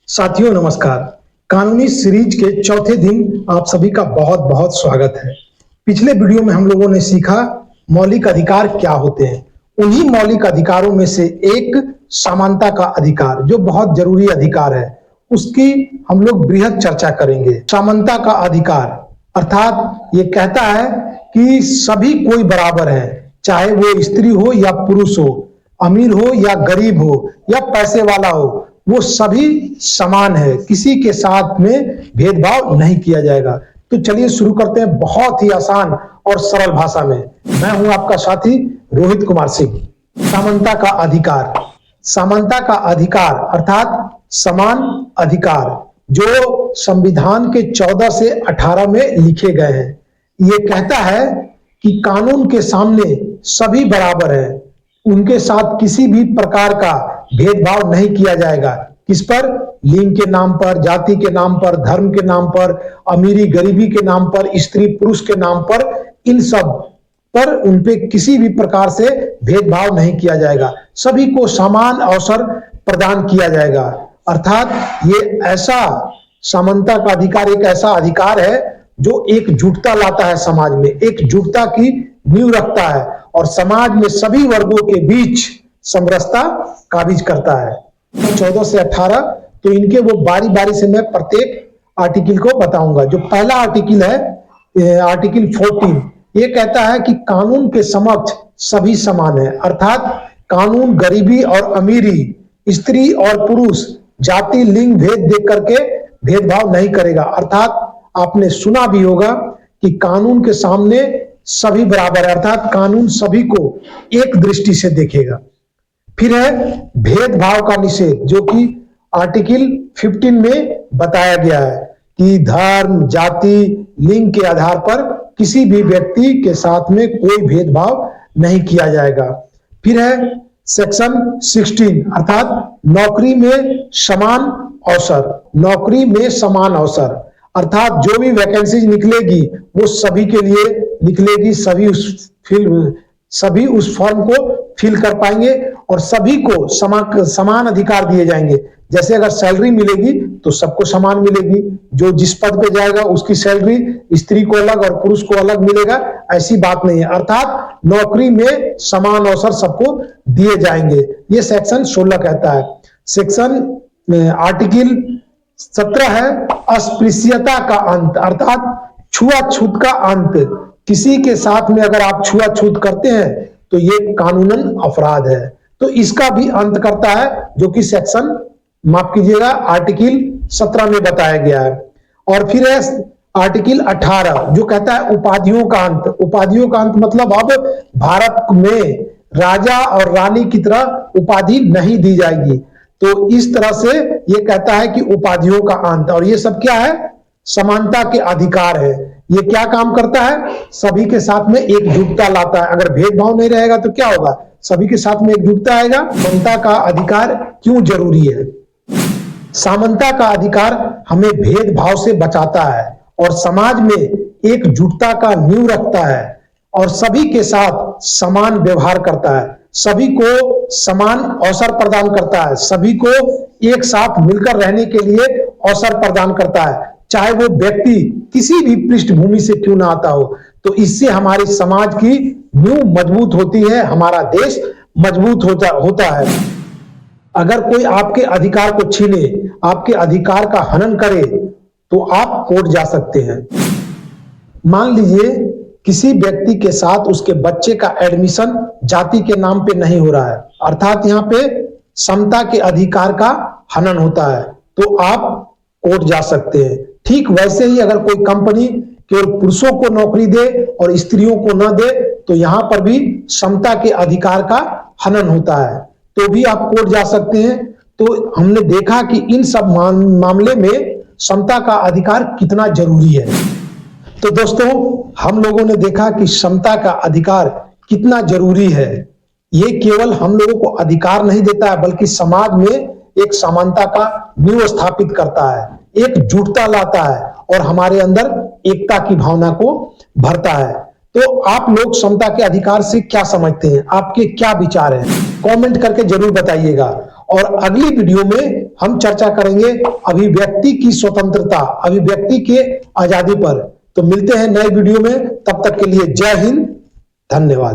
साथियों नमस्कार। कानूनी सीरीज के चौथे दिन आप सभी का बहुत बहुत स्वागत है। पिछले वीडियो में हम लोगों ने सीखा मौलिक अधिकार क्या होते हैं। उन्हीं मौलिक अधिकारों में से एक समानता का अधिकार, जो बहुत जरूरी अधिकार है, उसकी हम लोग बृहद चर्चा करेंगे। समानता का अधिकार अर्थात ये कहता है कि सभी कोई बराबर है, चाहे वो स्त्री हो या पुरुष हो, अमीर हो या गरीब हो या पैसे वाला हो, वो सभी समान है, किसी के साथ में भेदभाव नहीं किया जाएगा। तो चलिए शुरू करते हैं बहुत ही आसान और सरल भाषा में। मैं हूं आपका साथी रोहित कुमार सिंह। समानता का अधिकार, समानता का अधिकार अर्थात समान अधिकार जो संविधान के 14 से 18 में लिखे गए हैं। ये कहता है कि कानून के सामने सभी बराबर हैं, उनके साथ किसी भी प्रकार का भेदभाव नहीं किया जाएगा। किस पर? लिंग के नाम पर, जाति के नाम पर, धर्म के नाम पर, अमीरी गरीबी के नाम पर, स्त्री पुरुष के नाम पर, इन सब पर उन पे किसी भी प्रकार से भेदभाव नहीं किया जाएगा। सभी को समान अवसर प्रदान किया जाएगा। अर्थात ये ऐसा समानता का अधिकार एक ऐसा अधिकार है जो एकजुटता लाता है, समाज में एकजुटता की नींव रखता है और समाज में सभी वर्गों के बीच समरसता काबिज करता है। 14 से 18 तो इनके वो बारी बारी से मैं प्रत्येक आर्टिकल को बताऊंगा। जो पहला आर्टिकल है आर्टिकल 14, ये कहता है कि कानून के समक्ष सभी समान है। अर्थात कानून गरीबी और अमीरी, स्त्री और पुरुष, जाति लिंग भेद देख करके भेदभाव नहीं करेगा। अर्थात आपने सुना भी होगा कि कानून के सामने सभी बराबर है, अर्थात कानून सभी को एक दृष्टि से देखेगा। फिर है भेदभाव का निषेध, जो कि आर्टिकल 15 में बताया गया है कि धर्म, जाति, लिंग के आधार पर किसी भी व्यक्ति के साथ में कोई भेदभाव नहीं किया जाएगा। फिर है सेक्शन 16 अर्थात नौकरी में समान अवसर, नौकरी में समान अवसर अर्थात जो भी वैकेंसी निकलेगी वो सभी के लिए निकलेगी, सभी उस फॉर्म को फिल कर पाएंगे और सभी को समान अधिकार दिए जाएंगे। जैसे अगर सैलरी मिलेगी तो सबको समान मिलेगी, जो जिस पद पे जाएगा उसकी सैलरी स्त्री को अलग और पुरुष को अलग मिलेगा, ऐसी बात नहीं है। अर्थात नौकरी में समान अवसर सबको दिए जाएंगे, ये सेक्शन 16 कहता है। सेक्शन आर्टिकल 17 है अस्पृश्यता का अंत, अर्थात छुआछूत का अंत। किसी के साथ में अगर आप छुआछूत करते हैं तो ये कानूनन अपराध है, तो इसका भी अंत करता है, जो कि सेक्शन माफ कीजिएगा आर्टिकल 17 में बताया गया है। और फिर है आर्टिकल 18 जो कहता है उपाधियों का अंत। उपाधियों का अंत मतलब अब भारत में राजा और रानी की तरह उपाधि नहीं दी जाएगी। तो इस तरह से ये कहता है कि उपाधियों का अंत, और ये सब क्या है? समानता के अधिकार है। ये क्या काम करता है? सभी के साथ में एकजुटता लाता है। अगर भेदभाव नहीं रहेगा तो क्या होगा? सभी के साथ में एकजुटता आएगा। समानता का अधिकार क्यों जरूरी है? समानता का अधिकार हमें भेदभाव से बचाता है और समाज में एकजुटता का नींव रखता है और सभी के साथ समान व्यवहार करता है, सभी को समान अवसर प्रदान करता है, सभी को एक साथ मिलकर रहने के लिए अवसर प्रदान करता है, चाहे वो व्यक्ति किसी भी पृष्ठभूमि से क्यों ना आता हो। तो इससे हमारे समाज की नींव मजबूत होती है, हमारा देश मजबूत होता है। अगर कोई आपके अधिकार को छीने, आपके अधिकार का हनन करे तो आप कोर्ट जा सकते हैं। मान लीजिए किसी व्यक्ति के साथ उसके बच्चे का एडमिशन जाति के नाम पे नहीं हो रहा है, अर्थात यहाँ पे समता के अधिकार का हनन होता है, तो आप कोर्ट जा सकते हैं। ठीक वैसे ही अगर कोई कंपनी केवल पुरुषों को नौकरी दे और स्त्रियों को न दे तो यहां पर भी समता के अधिकार का हनन होता है, तो भी आप कोर्ट जा सकते हैं। तो हमने देखा कि इन सब मामले में समता का अधिकार कितना जरूरी है। तो दोस्तों हम लोगों ने देखा कि समता का अधिकार कितना जरूरी है। ये केवल हम लोगों को अधिकार नहीं देता है बल्कि समाज में एक समानता का नींव स्थापित करता है, एकजुटता लाता है और हमारे अंदर एकता की भावना को भरता है। तो आप लोग समता के अधिकार से क्या समझते हैं? आपके क्या विचार हैं? कमेंट करके जरूर बताइएगा। और अगली वीडियो में हम चर्चा करेंगे अभिव्यक्ति की स्वतंत्रता, अभिव्यक्ति के आजादी पर। तो मिलते हैं नए वीडियो में, तब तक के लिए जय हिंद, धन्यवाद।